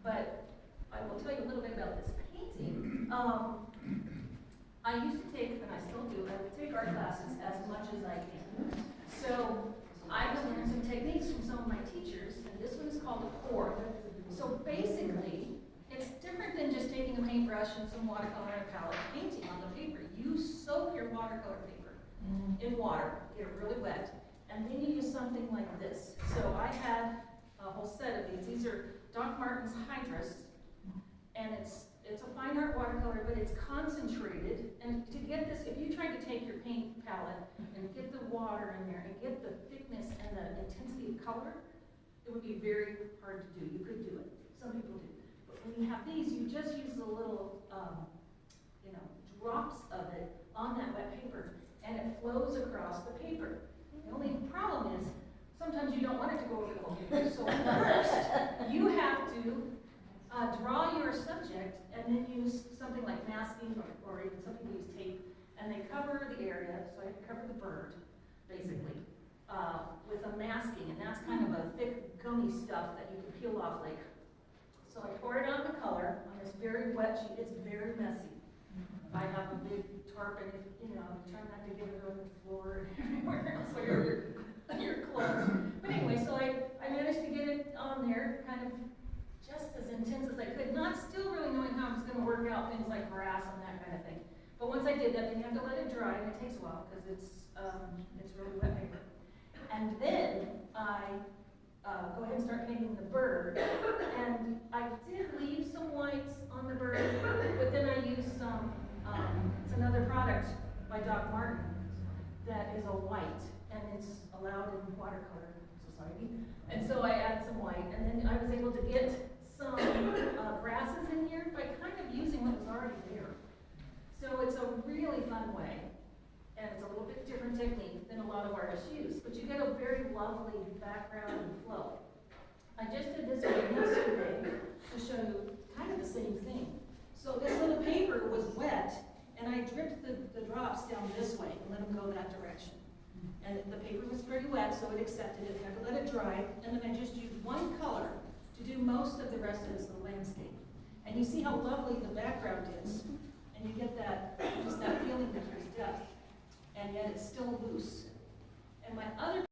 But I will tell you a little bit about this painting. I used to take, and I still do, I would take art classes as much as I can. So I would learn some techniques from some of my teachers, and this one is called a pour. So basically, it's different than just taking a paintbrush and some watercolor and a palette painting on the paper. You soak your watercolor paper in water, get it really wet, and then you use something like this. So I had a whole set of these. These are Doc Martin's Hydrus, and it's a fine art watercolor, but it's concentrated. And to get this, if you tried to take your paint palette and get the water in there and get the thickness and the intensity of color, it would be very hard to do. You could do it. Some people do. But when you have these, you just use the little, drops of it on that wet paper, and it flows across the paper. The only problem is, sometimes you don't want it to go over the whole paper. So first, you have to draw your subject and then use something like masking or even some people use tape, and they cover the area, so I cover the bird, basically, with a masking, and that's kind of a thick, gummy stuff that you can peel off later. So I pour it on the color on this very wet sheet. It's very messy. I have a big tarp, and try not to get it over the floor and everywhere else where your clothes. But anyway, so I managed to get it on there, kind of just as intense as I could, not still really knowing how it was going to work out, things like grass and that kind of thing. But once I did that, then you have to let it dry, and it takes a while because it's really wet paper. And then I go ahead and start painting the bird. And I did leave some whites on the bird, but then I used some, it's another product by Doc Martin that is a white, and it's allowed in watercolor society. And so I added some white, and then I was able to get some grasses in here by kind of using what was already there. So it's a really fun way, and it's a little bit different technique than a lot of artists use, but you get a very lovely background and flow. I just did this one yesterday to show you kind of the same thing. So this little paper was wet, and I dripped the drops down this way and let them go that direction. And the paper was pretty wet, so it accepted it. I had to let it dry, and then I just used one color to do most of the rest of this little landscape. And you see how lovely the background is, and you get that, just that feeling that there's depth, and yet it's still loose. And my other